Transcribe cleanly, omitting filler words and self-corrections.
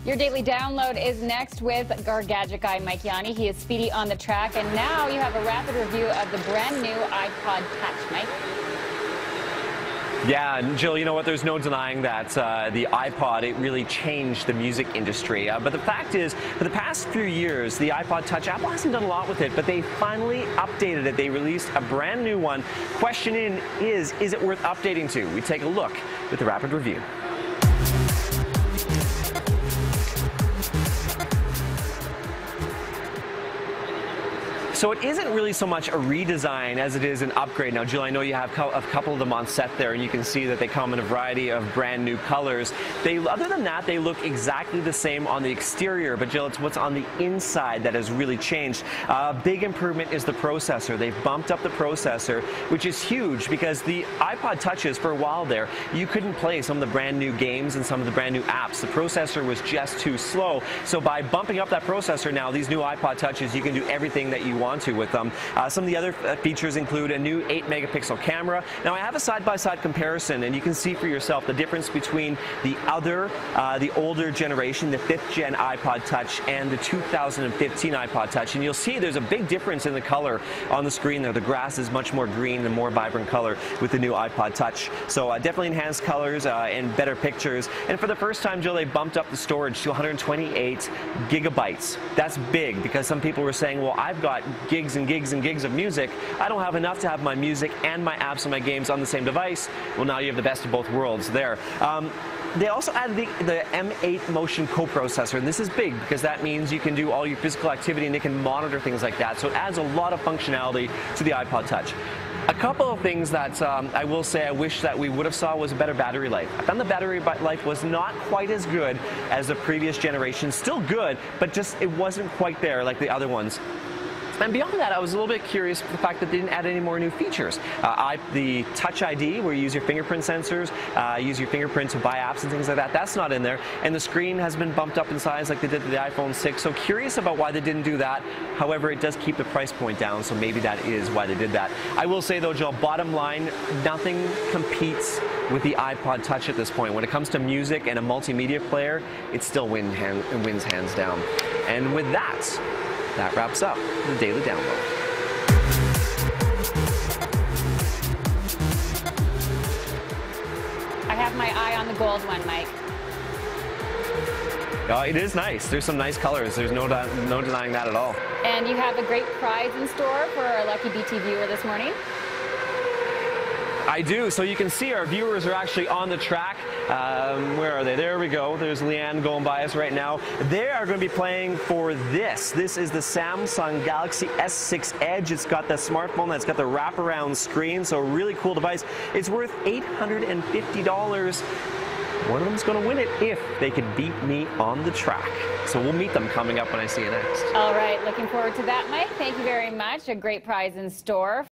Your daily download is next with our Gadget Guy Mike Yawney. He is speedy on the track, and now you have a rapid review of the brand new iPod Touch. Mike? Yeah, and Jill, you know what? There's no denying that the iPod, it really changed the music industry. But the fact is, for the past few years, the iPod Touch, Apple hasn't done a lot with it, but they finally updated it. They released a brand new one. Question is it worth updating to? We take a look with the rapid review. So it isn't really so much a redesign as it is an upgrade. Now, Jill, I know you have a couple of them on set there, and you can see that they come in a variety of brand new colors. Other than that, they look exactly the same on the exterior, but Jill, it's what's on the inside that has really changed. Big improvement is the processor. They've bumped up the processor, which is huge because the iPod Touches, for a while there, you couldn't play some of the brand new games and some of the brand new apps. The processor was just too slow. So by bumping up that processor now, these new iPod Touches, you can do everything that you want to with them. Some of the other features include a new 8-megapixel camera. Now I have a side-by-side comparison, and you can see for yourself the difference between the older generation, the 5th gen iPod Touch, and the 2015 iPod Touch. And you'll see there's a big difference in the color on the screen there. The grass is much more green and more vibrant color with the new iPod Touch. So definitely enhanced colors and better pictures. And for the first time, Jill, they bumped up the storage to 128 gigabytes. That's big because some people were saying, well, I've got gigs and gigs and gigs of music. I don't have enough to have my music and my apps and my games on the same device. Well, now you have the best of both worlds there. They also added the M8 motion coprocessor, and this is big because that means you can do all your physical activity and it can monitor things like that. So it adds a lot of functionality to the iPod Touch. A couple of things that I will say I wish that we would have saw was a better battery life. I found the battery life was not quite as good as the previous generation. Still good, but just it wasn't quite there like the other ones. And beyond that, I was a little bit curious for the fact that they didn't add any more new features. The Touch ID, where you use your fingerprint sensors, use your fingerprint to buy apps and things like that, that's not in there. And the screen has been bumped up in size like they did to the iPhone 6. So curious about why they didn't do that. However, it does keep the price point down, so maybe that is why they did that. I will say, though, Jill, bottom line, nothing competes with the iPod Touch at this point. When it comes to music and a multimedia player, it still wins hands down. And with that wraps up the Daily Download. I have my eye on the gold one, Mike. It is nice. There's some nice colors. There's no denying that at all. And you have a great prize in store for our lucky BT viewer this morning. I do. So you can see our viewers are actually on the track. Where are they? There we go. There's Leanne going by us right now. They are going to be playing for this. This is the Samsung Galaxy S6 Edge. It's got the smartphone that's got the wraparound screen, so a really cool device. It's worth $850. One of them's going to win it if they can beat me on the track. So we'll meet them coming up when I see you next. All right. Looking forward to that, Mike. Thank you very much. A great prize in store.